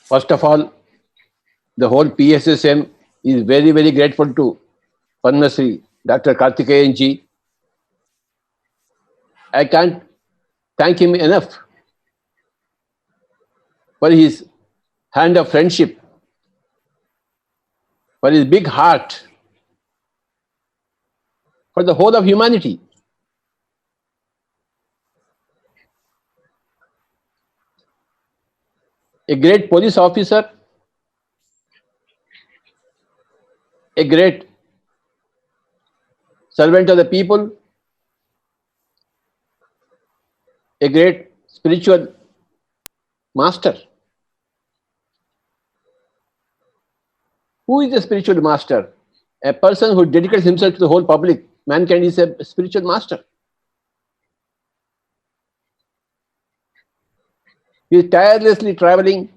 First of all, the whole PSSM is very, very grateful to Padma Shri Dr. Karthikeyan ji. I can't thank him enough for his hand of friendship, for his big heart, for the whole of humanity. A great police officer, a great servant of the people, a great spiritual master. Who is a spiritual master? A person who dedicates himself to the whole public. Mankind is a spiritual master. He is tirelessly traveling,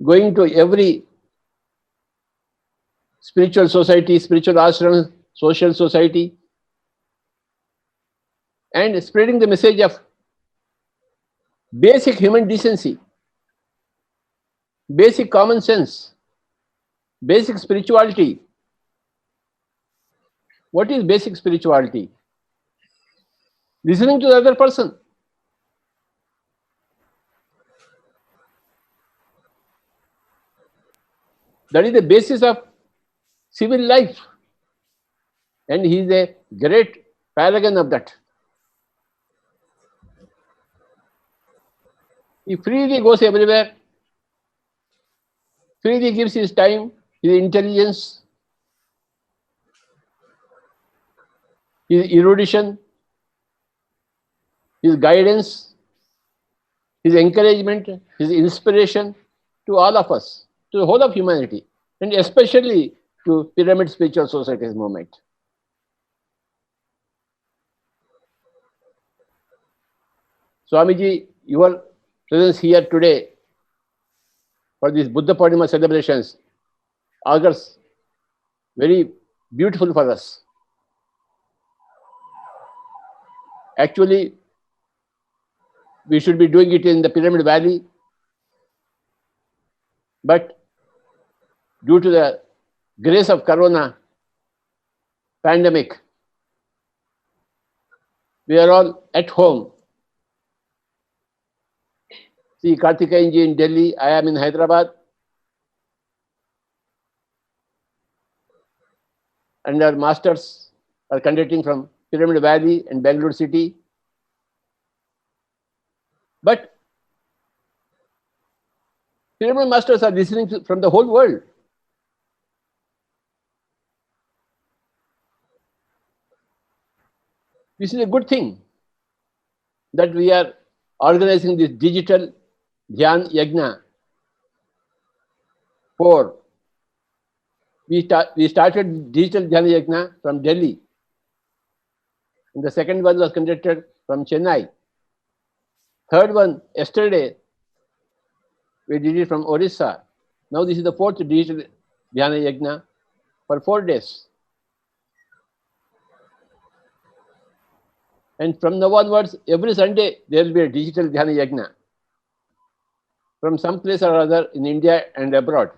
going to every spiritual society, spiritual ashram, social society, and spreading the message of basic human decency, basic common sense, basic spirituality. What is basic spirituality? Listening to the other person. That is the basis of civil life. And he is a great paragon of that. He freely goes everywhere, freely gives his time, his intelligence, his erudition, his guidance, his encouragement, his inspiration to all of us, to the whole of humanity, and especially to Pyramid Spiritual Societies movement. Swamiji, your presence here today for these Buddha Purnima celebrations augurs very beautiful for us. Actually, we should be doing it in the Pyramid Valley, but due to the grace of Corona pandemic, we are all at home. See, Karthikeyan ji in Delhi, I am in Hyderabad, and our masters are conducting from Pyramid Valley and Bangalore city. But Pyramid masters are listening from the whole world. This is a good thing that we are organizing this digital Dhyan Yajna. We started digital Dhyan Yajna from Delhi, and the second one was conducted from Chennai. Third one, yesterday, we did it from Orissa. Now this is the fourth digital Dhyana Yajna for 4 days. And from now onwards, every Sunday, there will be a digital Dhyana Yajna from some place or other in India and abroad.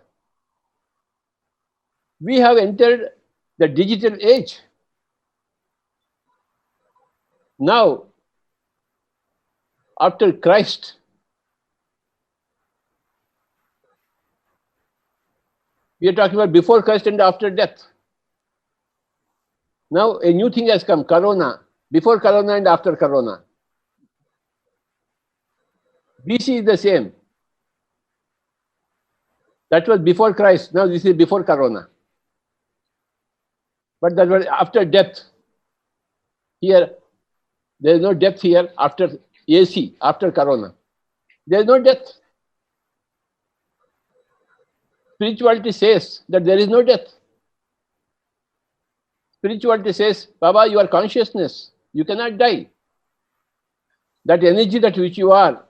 We have entered the digital age. Now, after Christ, we are talking about before Christ and after death. Now a new thing has come, Corona, before Corona and after Corona. BC is the same. That was before Christ, now this is before Corona. But that was after death. Here, there is no death here after AC, after Corona. There is no death. Spirituality says that there is no death. Spirituality says, Baba, you are consciousness. You cannot die. That energy that which you are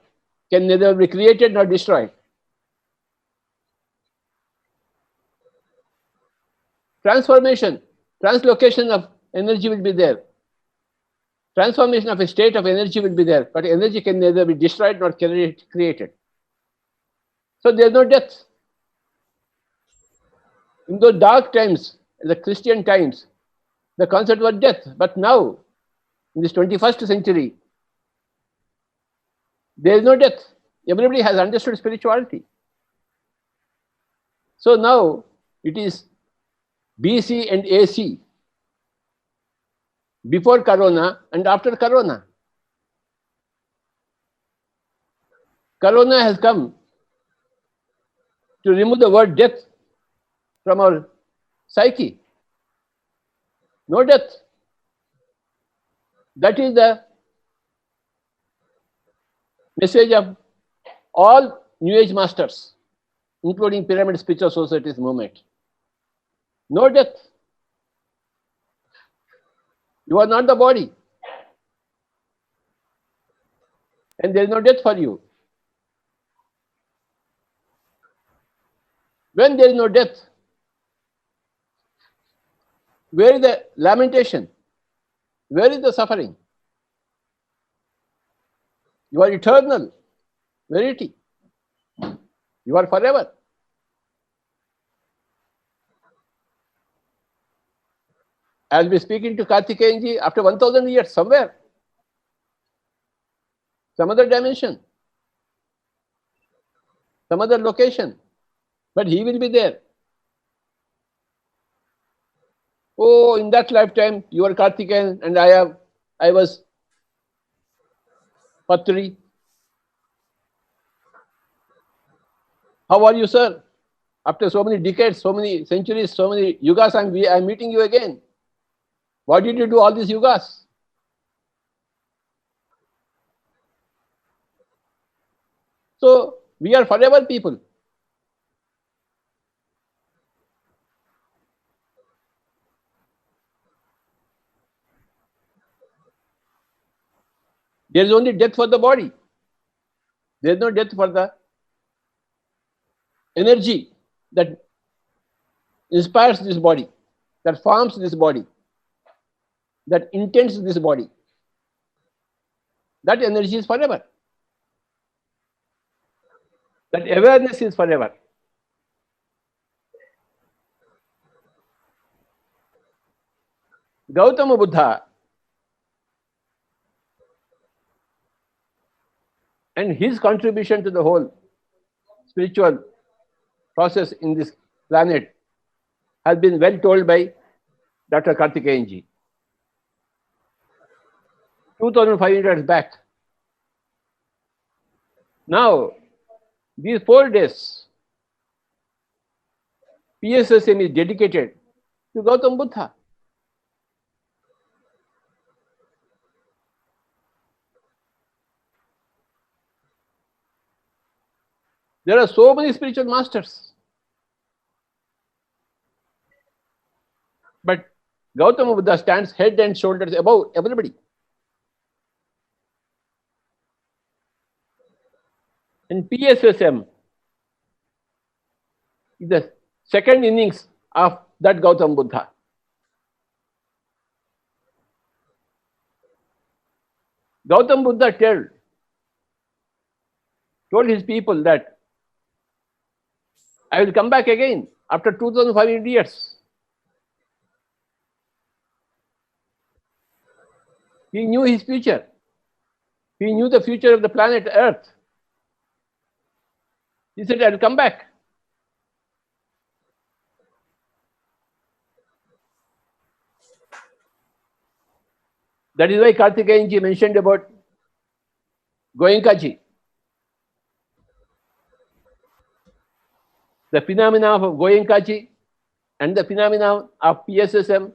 can neither be created nor destroyed. Transformation, translocation of energy will be there. Transformation of a state of energy will be there, but energy can neither be destroyed nor created. So there is no death. In those dark times, the Christian times, the concept was death. But now, in this 21st century, there is no death. Everybody has understood spirituality. So now it is BC and AC, before Corona and after Corona. Corona has come to remove the word death from our psyche. No death. That is the message of all New Age masters, including Pyramid Spiritual Society's movement. No death. You are not the body. And there is no death for you. When there is no death, where is the lamentation? Where is the suffering? You are eternal, verity. You are forever. I'll be speaking to Karthikeyanji after 1000 years, somewhere, some other dimension, some other location, but he will be there. Oh, in that lifetime, you are Karthikeyan and I was Patri. How are you, sir? After so many decades, so many centuries, so many yugas, I'm meeting you again. Why did you do all these yugas? So we are forever people. There is only death for the body. There is no death for the energy that inspires this body, that forms this body, that intends this body. That energy is forever. That awareness is forever. Gautama Buddha and his contribution to the whole spiritual process in this planet has been well told by Dr. Karthikeyanji. 2500 years back. Now, these 4 days, PSSM is dedicated to Gautama Buddha. There are so many spiritual masters. But Gautama Buddha stands head and shoulders above everybody. And PSSM is the second innings of that Gautama Buddha. Gautama Buddha told his people that I will come back again after 2500 years. He knew his future. He knew the future of the planet Earth. He said, I will come back. That is why Karthikeyanji mentioned about Goenkaji. The phenomena of Goenkaji and the phenomena of PSSM,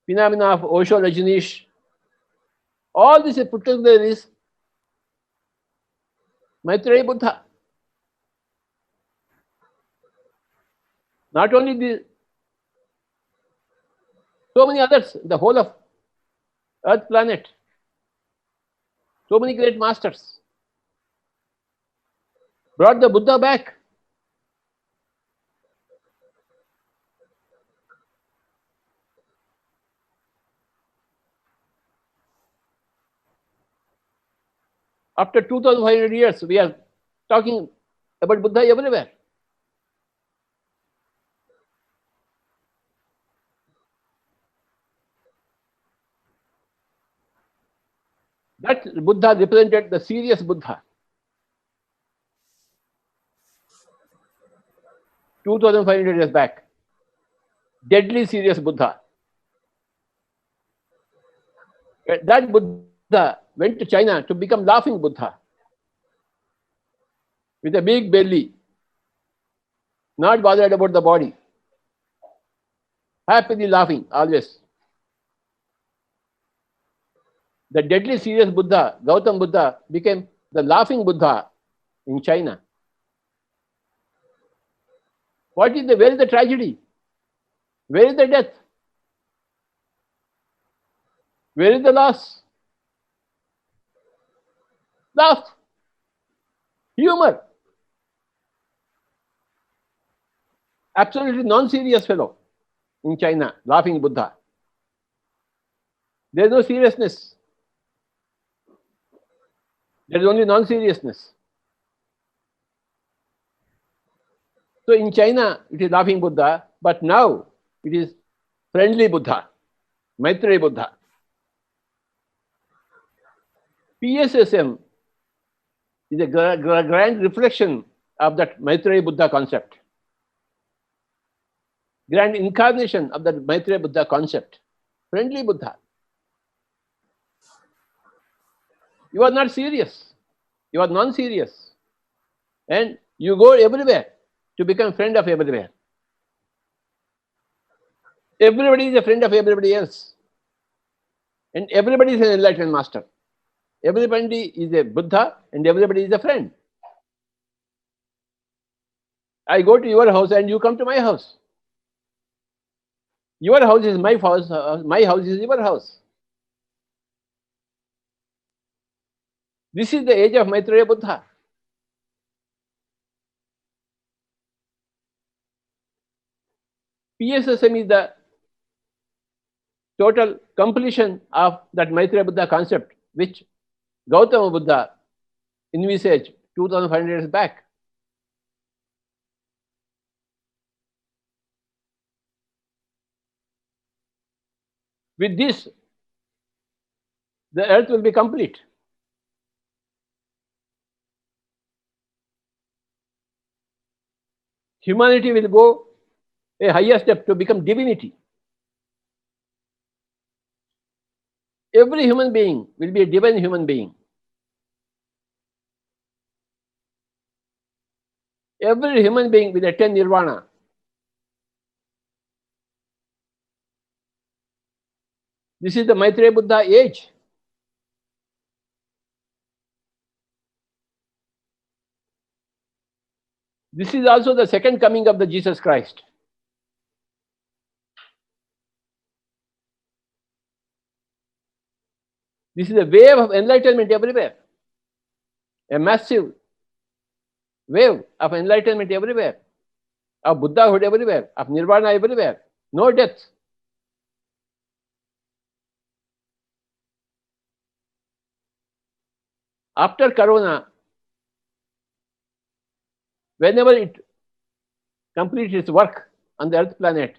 phenomena of Osho Rajneesh, all this put together is Maitreya Buddha. Not only the so many others, the whole of Earth planet, so many great masters brought the Buddha back. After 2500 years, we are talking about Buddha everywhere. That Buddha represented the serious Buddha. 2500 years back. Deadly serious Buddha. That Buddha went to China to become laughing Buddha. With a big belly. Not bothered about the body. Happily laughing always. The deadly serious Buddha, Gautam Buddha, became the laughing Buddha in China. Where is the tragedy? Where is the death? Where is the loss? Laugh. Humor. Absolutely non-serious fellow in China, laughing Buddha. There is no seriousness. There is only non-seriousness. So in China, it is laughing Buddha, but now it is friendly Buddha, Maitreya Buddha. PSSM is a grand reflection of that Maitreya Buddha concept. Grand incarnation of that Maitreya Buddha concept. Friendly Buddha. You are not serious. You are non-serious. And you go everywhere to become friend of everywhere. Everybody is a friend of everybody else. And everybody is an enlightened master. Everybody is a Buddha and everybody is a friend. I go to your house and you come to my house. Your house is my house is your house. This is the age of Maitreya Buddha. PSSM is the total completion of that Maitreya Buddha concept, which Gautama Buddha envisaged 2500 years back. With this, the earth will be complete. Humanity will go a higher step to become divinity. Every human being will be a divine human being. Every human being will attain nirvana. This is the Maitreya Buddha age. This is also the second coming of the Jesus Christ. This is a wave of enlightenment everywhere. A massive wave of enlightenment everywhere. Of Buddhahood everywhere. Of nirvana everywhere. No death. After Corona, whenever it completes its work on the Earth planet,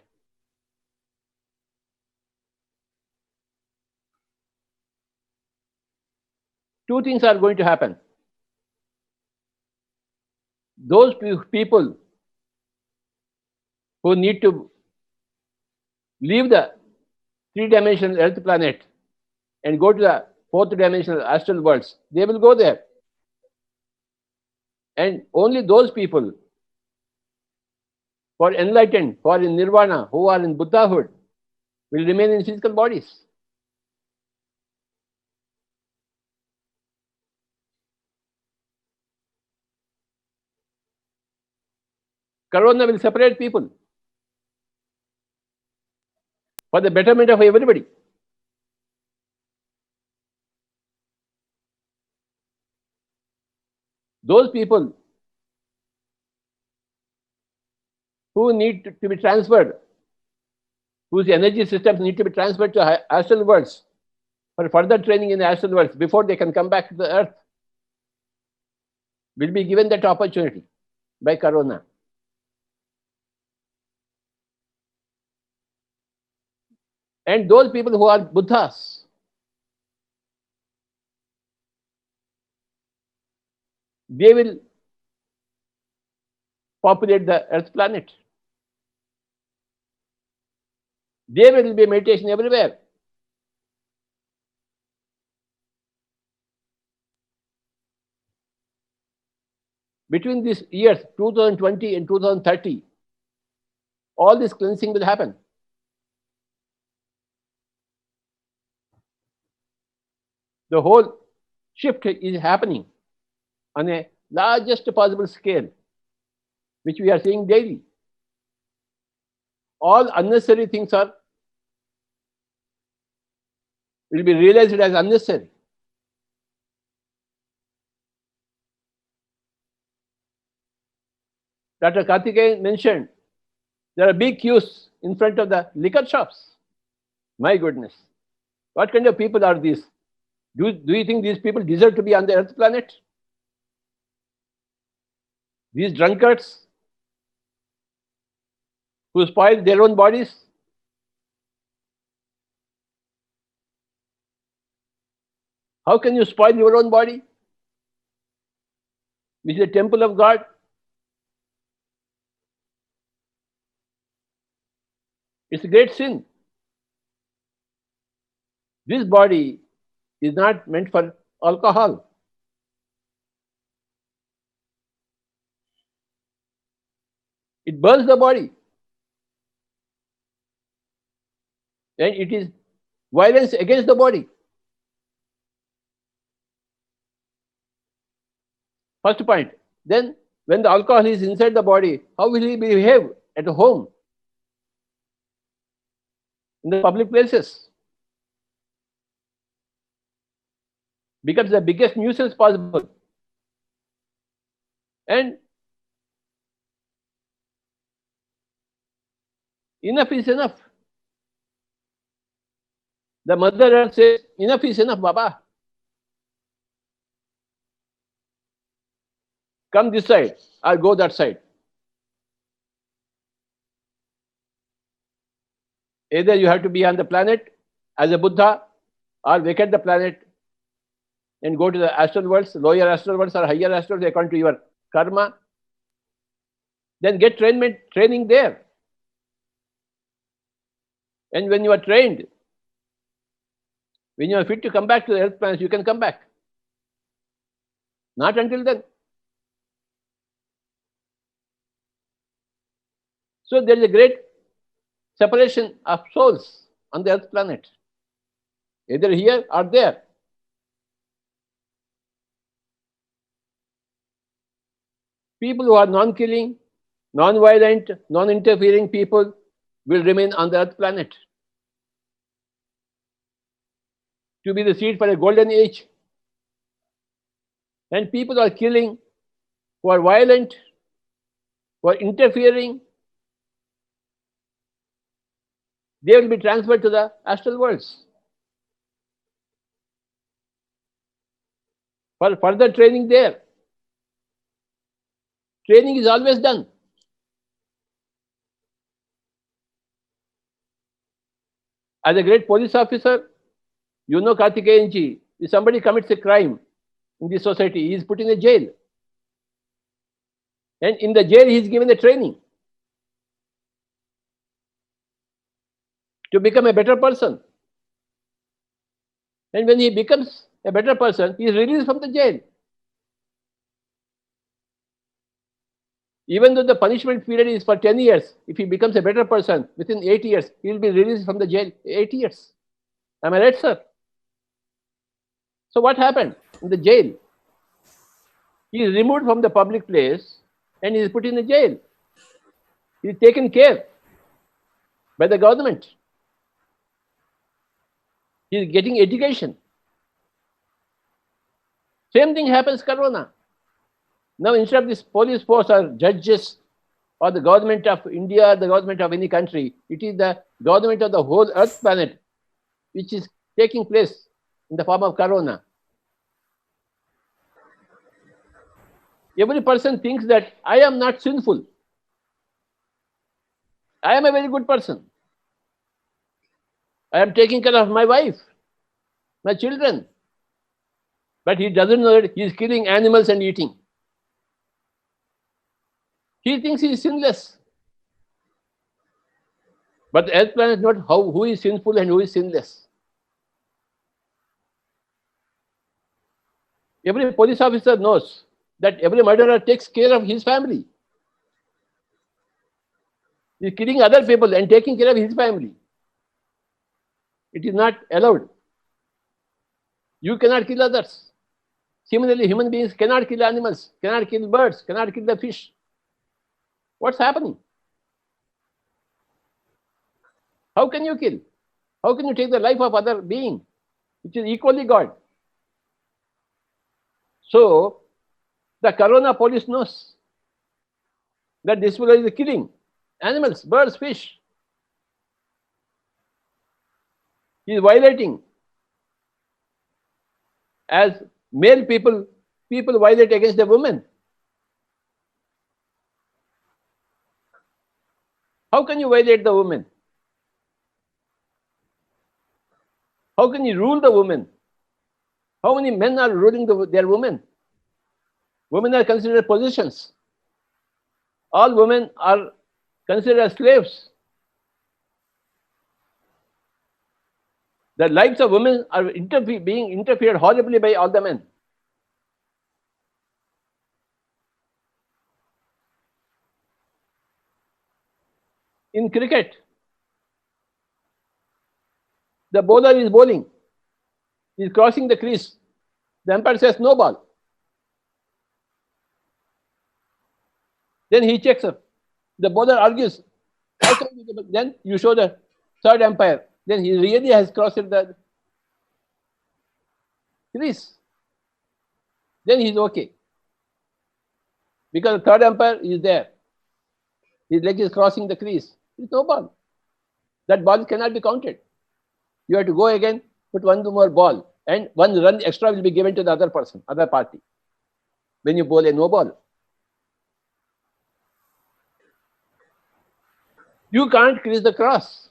two things are going to happen. Those people who need to leave the three-dimensional Earth planet and go to the fourth dimensional astral worlds, they will go there. And only those people who are enlightened, who are in nirvana, who are in Buddhahood, will remain in physical bodies. Corona will separate people for the betterment of everybody. Those people who need to be transferred, whose energy systems need to be transferred to astral worlds for further training in the astral worlds before they can come back to the earth, will be given that opportunity. by corona. And those people who are Buddhas, they will populate the Earth planet. There will be meditation everywhere. Between these years, 2020 and 2030, all this cleansing will happen. The whole shift is happening on a largest possible scale, which we are seeing daily. All unnecessary things will be realized as unnecessary. Dr. Karthikeyan mentioned there are big queues in front of the liquor shops. My goodness, what kind of people are these? Do you think these people deserve to be on the Earth planet? These drunkards who spoil their own bodies? How can you spoil your own body, which is a temple of God? It's a great sin. This body is not meant for alcohol. It burns the body. And it is violence against the body. First point. Then, when the alcohol is inside the body, how will he behave at home? In the public places? Becomes the biggest nuisance possible. And enough is enough. The Mother Earth says, enough is enough, Baba. Come this side, or go that side. Either you have to be on the planet as a Buddha, or vacate the planet and go to the astral worlds, lower astral worlds or higher astral worlds according to your karma. Then get training there. And when you are trained, when you are fit to come back to the Earth planet, you can come back. Not until then. So there is a great separation of souls on the Earth planet, either here or there. People who are non-killing, non-violent, non-interfering people will remain on the Earth planet to be the seed for a golden age. And people who are killing, who are violent, who are interfering, they will be transferred to the astral worlds for further training there. Training is always done. As a great police officer, you know Karthikeyan ji, if somebody commits a crime in this society, he is put in a jail. And in the jail, he is given a training to become a better person. And when he becomes a better person, he is released from the jail. Even though the punishment period is for 10 years, if he becomes a better person, within 8 years, he will be released from the jail. 8 years. Am I right, sir? So what happened in the jail? He is removed from the public place and he is put in a jail. He is taken care by the government. He is getting education. Same thing happens corona. Now instead of this police force or judges or the government of India or the government of any country, it is the government of the whole Earth planet which is taking place in the form of corona. Every person thinks that I am not sinful. I am a very good person. I am taking care of my wife, my children. But he doesn't know that he is killing animals and eating. He thinks he is sinless. But the earth planet knows who is sinful and who is sinless. Every police officer knows that every murderer takes care of his family. He is killing other people and taking care of his family. It is not allowed. You cannot kill others. Similarly, human beings cannot kill animals, cannot kill birds, cannot kill the fish. What's happening? How can you kill? How can you take the life of other being, which is equally God? So, the Corona police knows that this fellow is killing animals, birds, fish. He is violating. As male people violate against the women. How can you violate the woman? How can you rule the woman? How many men are ruling their women? Women are considered possessions. All women are considered as slaves. The lives of women are being interfered horribly by all the men. In cricket, the bowler is bowling. He is crossing the crease. The umpire says no ball. Then he checks up. The bowler argues. Then you show the third umpire. Then he really has crossed the crease. Then he is okay. Because the third umpire is there. His leg is crossing the crease. It's no ball. That ball cannot be counted. You have to go again, put one more ball, and one run extra will be given to the other person, other party. When you bowl a no ball. You can't crease the cross.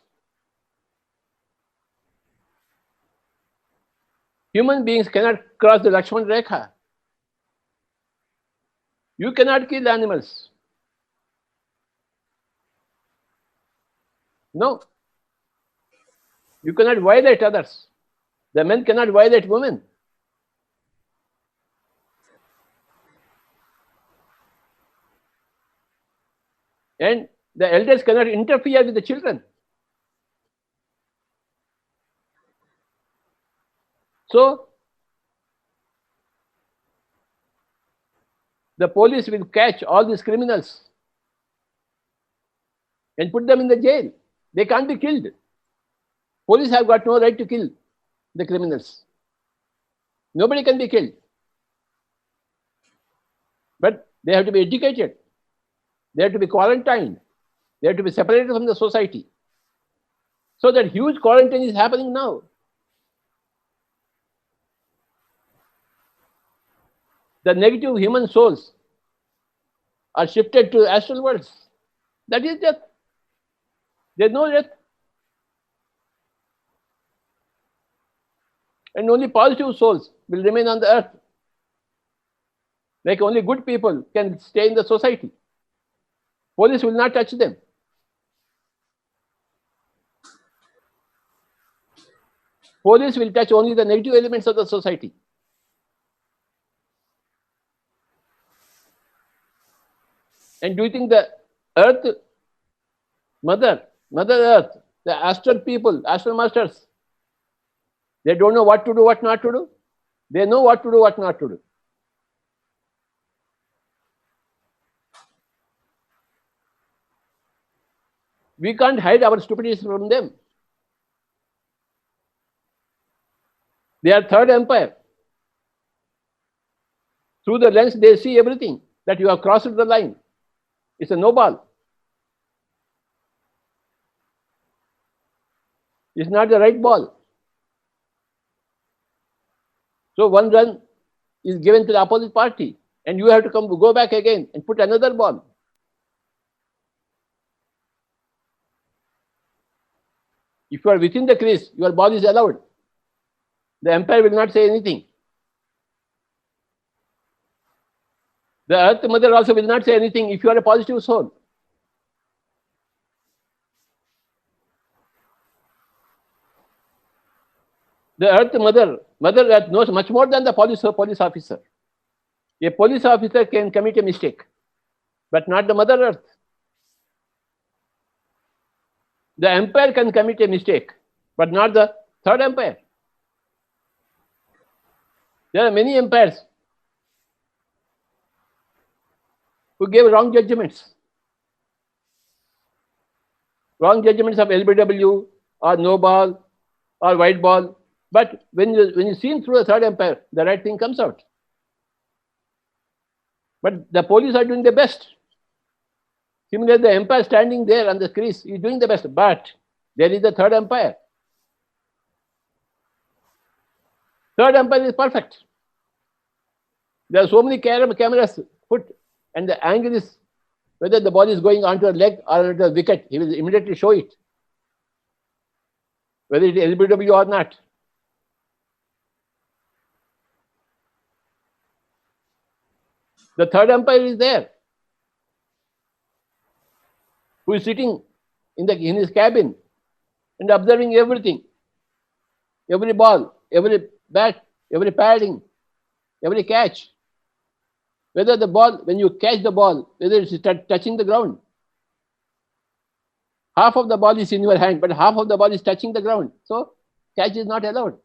Human beings cannot cross the Lakshman Rekha. You cannot kill animals. No. You cannot violate others. The men cannot violate women. And the elders cannot interfere with the children. So, the police will catch all these criminals and put them in the jail. They can't be killed. Police have got no right to kill the criminals. Nobody can be killed. But they have to be educated. They have to be quarantined. They have to be separated from the society. So that huge quarantine is happening now. The negative human souls are shifted to astral worlds. That is death. There is no death. And only positive souls will remain on the earth. Like only good people can stay in the society. Police will not touch them. Police will touch only the negative elements of the society. And do you think the earth, Mother Earth, the astral people, astral masters, they don't know what to do, what not to do? They know what to do, what not to do. We can't hide our stupidity from them. They are third empire. Through the lens, they see everything, that you have crossed the line. It's a no ball. It's not the right ball. So one run is given to the opposite party and you have to go back again and put another ball. If you are within the crease, your ball is allowed. The umpire will not say anything. The Earth Mother also will not say anything if you are a positive soul. The Earth Mother Earth knows much more than the police officer. A police officer can commit a mistake, but not the Mother Earth. The umpire can commit a mistake, but not the third umpire. There are many umpires who gave wrong judgments. Wrong judgments of LBW or no ball or white ball. But when you see through the third umpire, the right thing comes out. But the police are doing the best. Similarly, the umpire standing there on the crease is doing the best. But there is the third umpire. Third umpire is perfect. There are so many cameras put, and the angle is whether the ball is going onto a leg or onto a wicket. He will immediately show it, whether it is LBW or not. The third umpire is there, who is sitting in his cabin and observing everything, every ball, every bat, every padding, every catch. Whether the ball, when you catch the ball, whether it's touching the ground. Half of the ball is in your hand, but half of the ball is touching the ground. So catch is not allowed.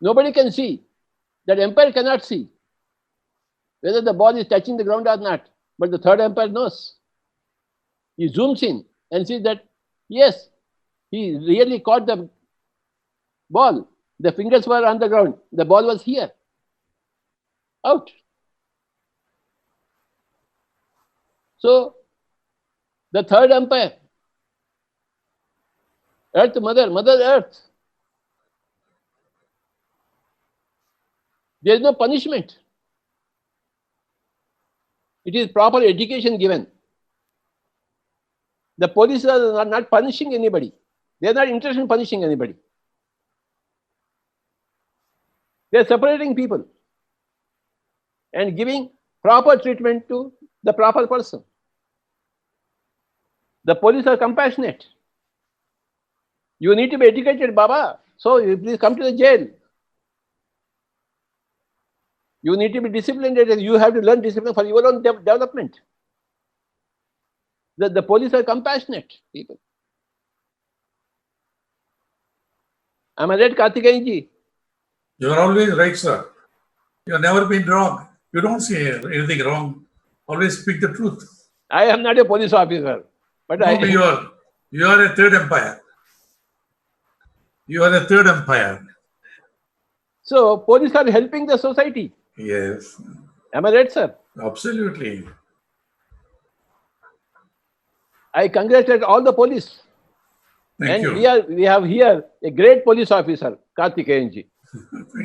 Nobody can see. That umpire cannot see whether the ball is touching the ground or not. But the third umpire knows. He zooms in and sees that, yes, he really caught the ball. The fingers were on the ground. The ball was here. Out. So, the third umpire, Mother Earth, there is no punishment. It is proper education given. The police are not punishing anybody. They are not interested in punishing anybody. They are separating people and giving proper treatment to the proper person. The police are compassionate. You need to be educated, Baba. So you please come to the jail. You need to be disciplined. You have to learn discipline for your own development. The police are compassionate people. Am I right, Karthikeyan ji? You are always right, sir. You have never been wrong. You don't say anything wrong. Always speak the truth. I am not a police officer, but No, you are a third umpire. You are a third umpire. So police are helping the society. Yes. Am I right, sir? Absolutely. I congratulate all the police. Thank you. We have here a great police officer, Karthikeyan ji.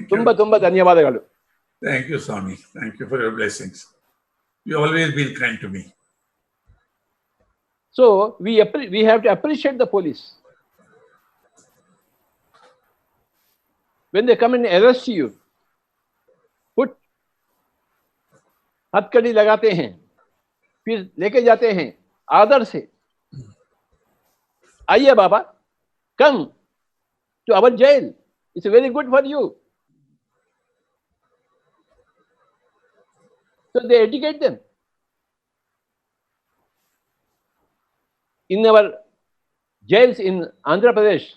Tumba ಧನ್ಯವಾದಗಳು. Thank you, Swami. Thank you for your blessings. You always been kind to me. So we have to appreciate the police. When they come and arrest you, put हथकड़ी लगाते हैं, फिर लेके जाते हैं आदर से. आइए बाबा, come to our jail. It's very good for you. So they educate them. In our jails in Andhra Pradesh,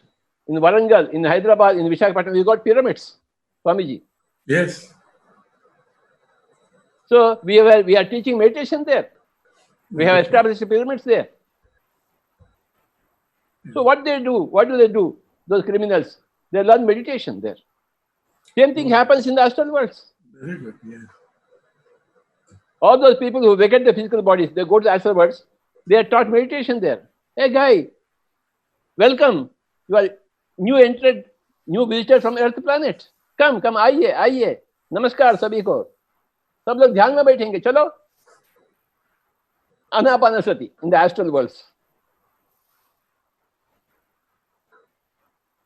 in Warangal, in Hyderabad, in Visakhapatnam, we got pyramids, Swamiji. Yes. So we are teaching meditation there. We have established pyramids there. So what do they do? Those criminals, they learn meditation there. Same thing happens in the astral worlds. Very good. Yeah. All those people who vacate the physical bodies, they go to the astral worlds, they are taught meditation there. Hey guy, welcome. You are new visitor from Earth planet. Come, आइए. नमस्कार सभी को, सब लोग ध्यान में बैठेंगे, चलो Anapanasati in the astral worlds.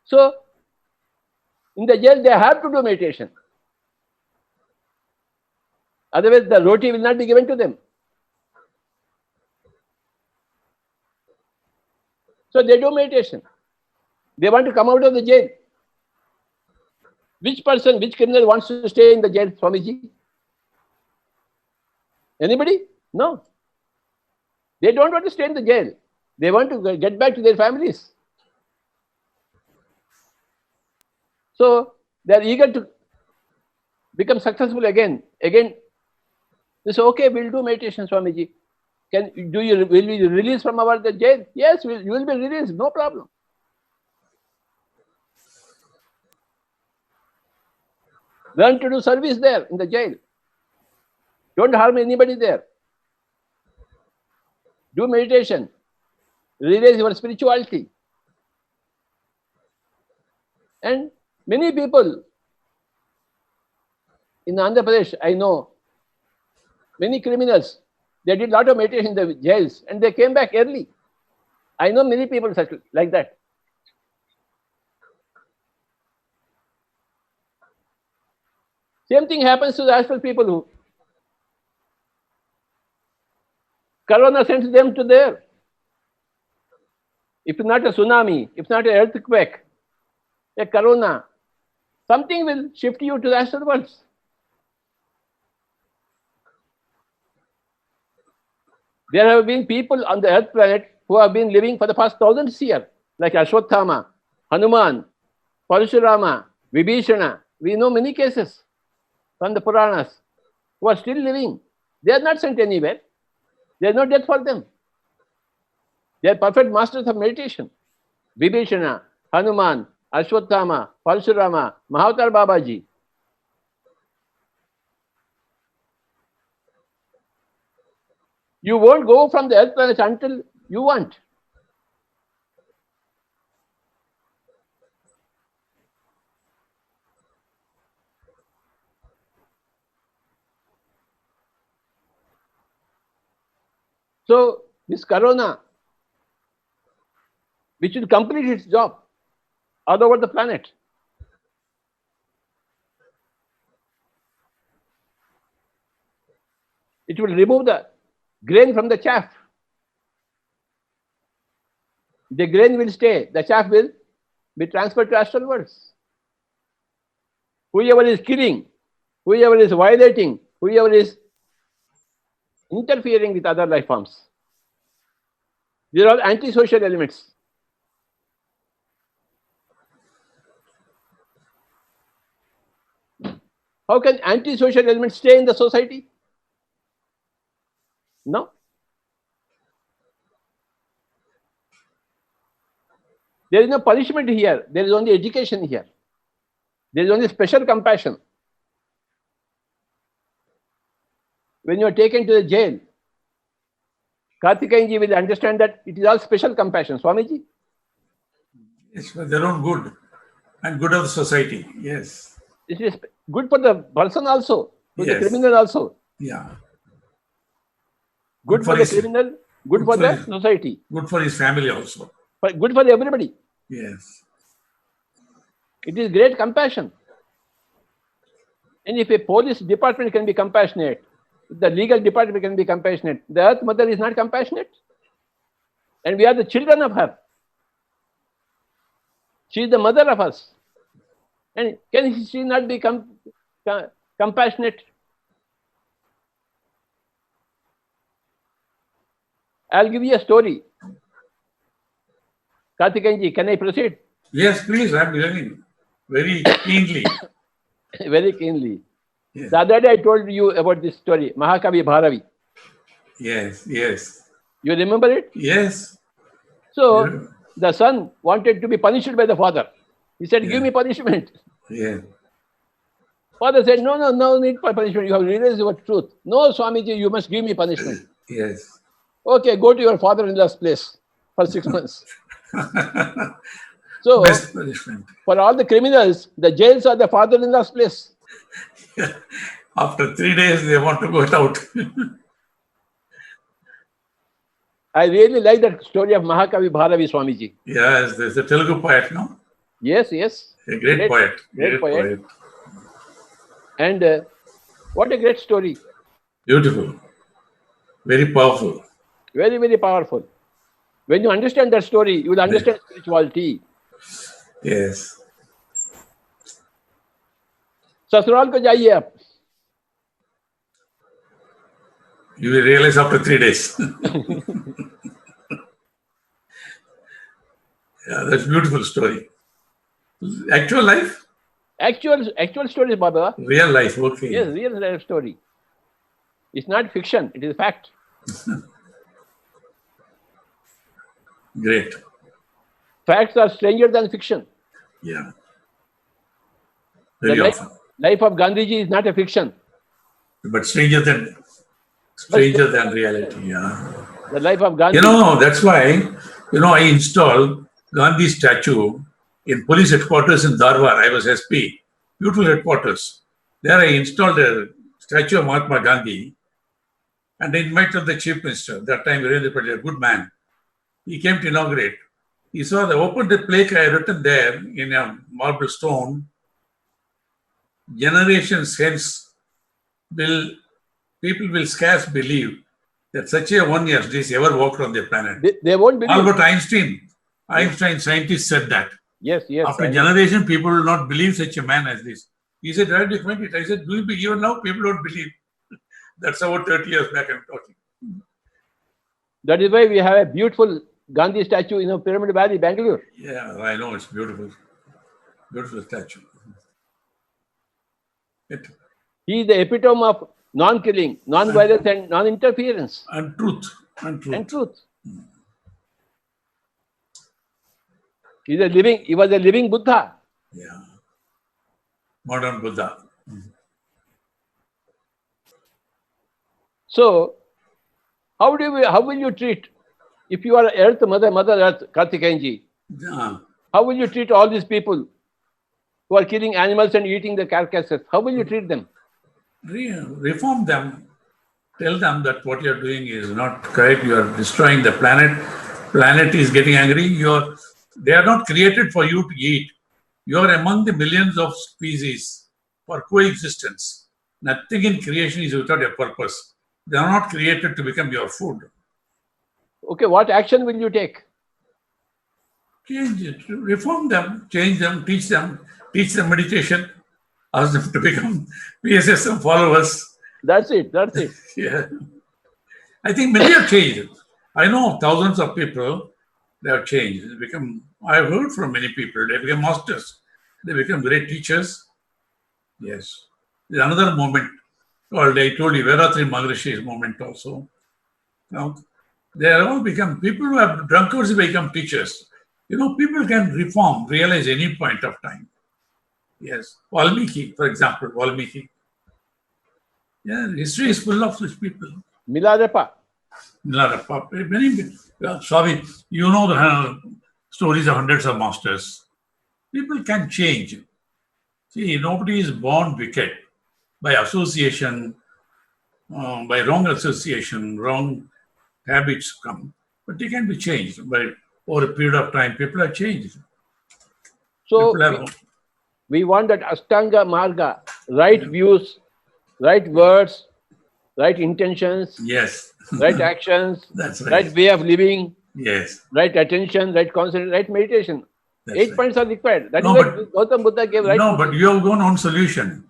So in the jail they have to do meditation, otherwise the roti will not be given to them. So they do meditation. They want to come out of the jail. Which person, which criminal wants to stay in the jail, Swamiji? Anybody? No. They don't want to stay in the jail. They want to get back to their families. So they are eager to become successful again. Again, they say, okay, we'll do meditation, Swamiji. Will you be released from the jail? Yes, you will be released, no problem. Learn to do service there in the jail. Don't harm anybody there. Do meditation. Realize your spirituality. And many people in Andhra Pradesh, I know, many criminals, they did a lot of meditation in the jails and they came back early. I know many people such like that. Same thing happens to the astral people who Corona sends them to there. If not a tsunami, if not an earthquake, a Corona, something will shift you to the astral worlds. There have been people on the earth planet who have been living for the past thousands of years, like Ashwatthama, Hanuman, Parashurama, Vibhishana. We know many cases from the Puranas who are still living. They are not sent anywhere. There is no death for them. They are perfect masters of meditation. Vibhishana, Hanuman, Ashwatthama, Parashurama, Mahavatar Babaji. You won't go from the earth planet until you want. So this Corona, which will complete its job all over the planet. It will remove the grain from the chaff. The grain will stay, the chaff will be transferred to astral worlds. Whoever is killing, whoever is violating, whoever is interfering with other life forms, these are all antisocial elements. How can antisocial elements stay in the society? No. There is no punishment here. There is only education here. There is only special compassion. When you are taken to the jail, Karthikeyanji will understand that it is all special compassion. Swamiji? It's for their own good and good of the society. Yes. It is good for the person also, for Yes. the criminal also. Yeah. Good for the criminal, good for the society, Good for his family also. good for everybody. Yes. It is great compassion. And if a police department can be compassionate, the legal department can be compassionate, the Earth Mother is not compassionate. And we are the children of her. She is the mother of us. And can she not be compassionate? I'll give you a story. Karthikeyanji, can I proceed? Yes, please. I'm listening very keenly. Very keenly. Yes. The other day I told you about this story, Mahakavi Bharavi. Yes. Yes. You remember it? Yes. So Yeah. the son wanted to be punished by the father. He said, give me punishment. Yeah. Father said, no need for punishment. You have realized your truth. No, Swamiji, you must give me punishment. Yes. Okay, go to your father-in-law's place for 6 months. So Best punishment. for all the criminals, the jails are the father-in-law's place. After 3 days, they want to go out. I really like that story of Mahakavi Bharavi Swamiji. Yes, there's a Telugu poet, no? Yes, yes. A great poet. Great poet. And what a great story. Beautiful. Very powerful. Very, very powerful. When you understand that story, you will understand spirituality. Yes. ससुराल को जाइए आप. You will realize after 3 days. Yeah, that's a beautiful story. Actual life? Actual stories, Baba. Real life, okay. Yes, real life story. It's not fiction, it is fact. Great. Facts are stranger than fiction. Yeah. The Very often. life of Gandhiji is not a fiction. But stranger than reality, yeah. The life of Gandhi. That's why, I installed Gandhi statue in police headquarters in Dharwad. I was SP. Beautiful headquarters. There I installed a statue of Mahatma Gandhi and I invited the chief minister, that time Virendra Patel, a good man. He came to inaugurate. He saw the opened the plaque I had written there in a marble stone. Generations hence, people will scarce believe that such a one as this ever walked on the planet. They won't believe. Albert Einstein, scientist, said that. Yes. After a generation, people will not believe such a man as this. He said, right, I said, even now, people don't believe. That's about 30 years back I'm talking. That is why we have a beautiful Gandhi statue in Pyramid Valley, Bangalore. Yeah, I know, it's beautiful. Beautiful statue. He is the epitome of non-killing, non-violence and non-interference. And truth. He was a living Buddha. Yeah. Modern Buddha. So, how will you treat, if you are Earth, Mother Earth, Karthikeyanji, how will you treat all these people who are killing animals and eating the carcasses? How will you treat them? Reform them. Tell them that what you're doing is not correct. You are destroying the planet. Planet is getting angry. They are not created for you to eat. You are among the millions of species for coexistence. Nothing in creation is without a purpose. They are not created to become your food. Okay, what action will you take? Change it. Reform them. Change them. Teach them meditation. Ask them to become PSSM followers. That's it. Yeah. I think many have changed. I know thousands of people, they have changed. I've heard from many people, they become masters. They become great teachers. Yes. There's another moment called, I told you, Veratri Maharishi's moment also. Now, they are all people who have drunkards become teachers. People can reform, realize any point of time. Yes. Valmiki, for example, Yeah, history is full of such people. Milarepa. Swami, the stories of hundreds of masters. People can change. See, nobody is born wicked by association, by wrong association, wrong habits come. But they can be changed over a period of time. People are changed. So, we want that Ashtanga Marga, right views, right words, right intentions, yes, right actions, that's right way of living, yes, right attention, right concentration, right meditation. That's 8 points are required. That is what Gautam Buddha gave right. No, but you have gone on solution.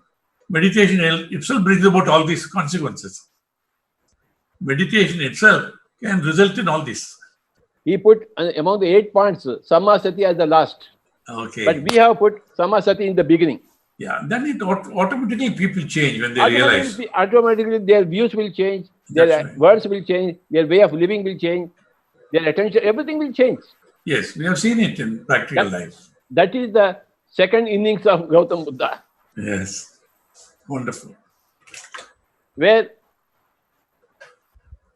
Meditation itself brings about all these consequences. Meditation itself can result in all this. He put among the 8 points, Sammasati as the last. Okay. But we have put Sammasati in the beginning. Yeah, then it automatically people change when they realize. Automatically their views will change, their words will change, their way of living will change, their attention, everything will change. Yes, we have seen it in practical life. That is the second innings of Gautam Buddha. Yes, wonderful. Where,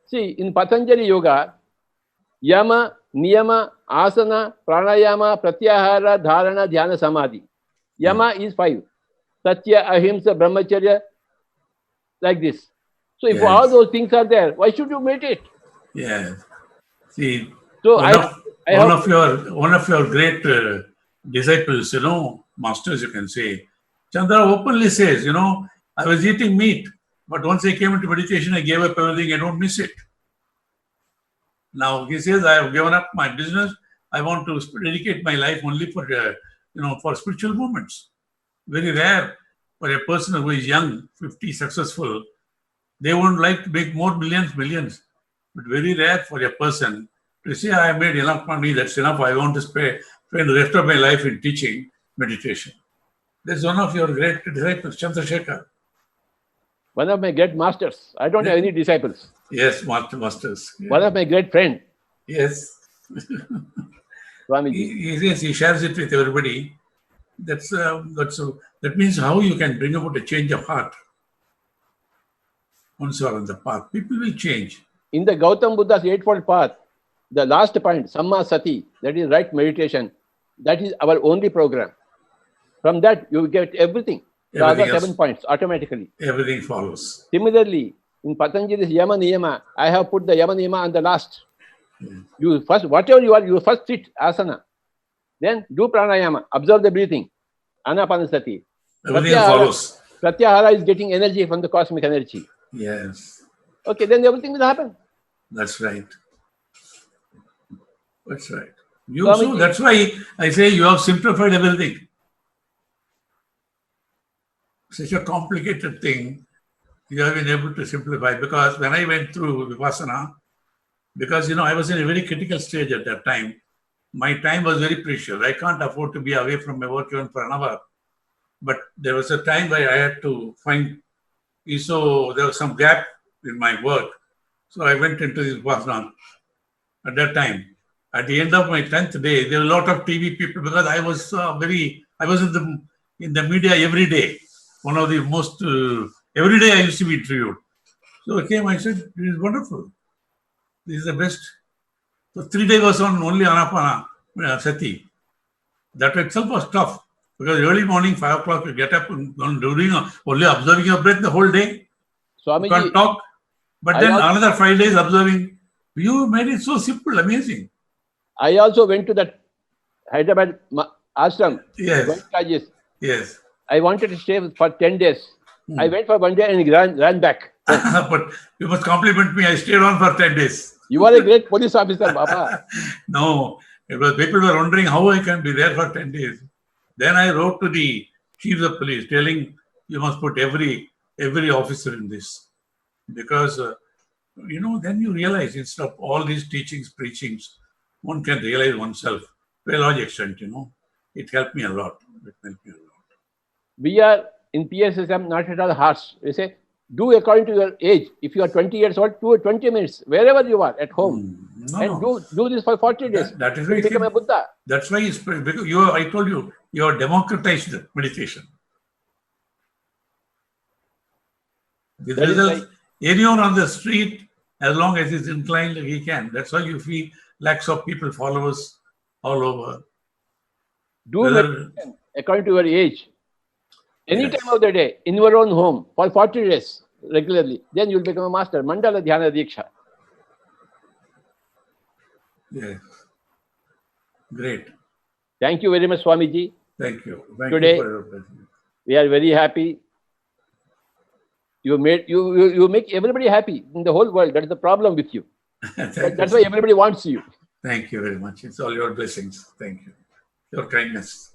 see, in Patanjali Yoga, Yama, Niyama, Asana, Pranayama, Pratyahara, Dharana, Dhyana, Samadhi. Yama is 5. Satya, Ahimsa, Brahmacharya, like this. So if Yes. all those things are there, why should you meditate? Yes. See, So one of your great disciples, masters, you can say, Chandra openly says, I was eating meat, but once I came into meditation, I gave up everything. I don't miss it. Now he says, I have given up my business. I want to dedicate my life only for for spiritual movements. Very rare for a person who is young, 50, successful. They won't like to make more millions. But very rare for a person to say, I have made enough money, that's enough. I want to spend the rest of my life in teaching meditation. That's one of your great disciples, Chandrasekhar. One of my great masters. I don't have any disciples. Yes, masters. Yeah. One of my great friends, Yes. Swamiji. He shares it with everybody. That means how you can bring about a change of heart. Once you are on the path, people will change. In the Gautam Buddha's Eightfold Path, the last point, Samma Sati, that is right meditation, that is our only program. From that, you get everything. The other 7 points automatically. Everything follows. Similarly, in Patanjali's Yama Niyama, I have put the Yama Niyama on the last. You first, whatever you are, you first sit asana. Then do pranayama, observe the breathing, anapanasati. Everything follows. Pratyahara is getting energy from the cosmic energy. Yes. Okay, then everything will happen. That's right. That's right. So that's why I say you have simplified everything. Such a complicated thing, you have been able to simplify. Because when I went through Vipassana, because I was in a very critical stage at that time, my time was very precious. I can't afford to be away from my work even for an hour. But there was a time where I had to find, so there was some gap in my work. So I went into this Vipassana at that time. At the end of my 10th day, there were a lot of TV people because I was in the media every day. One of the most, every day I used to be interviewed. So I came, I said, this is wonderful. This is the best. So 3 days was on only Anapana Sati. That itself was tough. Because early morning, 5 o'clock, you get up and doing only observing your breath the whole day. Swamiji, you can't talk. But then another 5 days observing. You made it so simple, amazing. I also went to that Hyderabad ashram. Yes. Yes. I wanted to stay for 10 days. I went for 1 day and ran back. But you must compliment me. I stayed on for 10 days. You are a great police officer, Baba. No, people were wondering how I can be there for 10 days. Then I wrote to the chiefs of police telling you must put every officer in this. Because, then you realize instead of all these teachings, preachings, one can realize oneself to a large extent, It helped me a lot. We are in PSSM not at all harsh. We say, do according to your age. If you are 20 years old, do 20 minutes, wherever you are, at home. Do this for 40 days. That is why become a Buddha. That's why I told you, you are democratized meditation. The result, anyone on the street, as long as he's inclined, he can. That's why you feel lakhs of people, followers all over. Do meditation according to your age. Any time of the day, in your own home, for 40 days regularly. Then you will become a master. Mandala Dhyana Diksha. Yes. Great. Thank you very much, Swamiji. Thank you. Today, we are very happy. You make everybody happy in the whole world. That is the problem with you. That's why everybody wants you. Thank you very much. It's all your blessings. Thank you. Your kindness.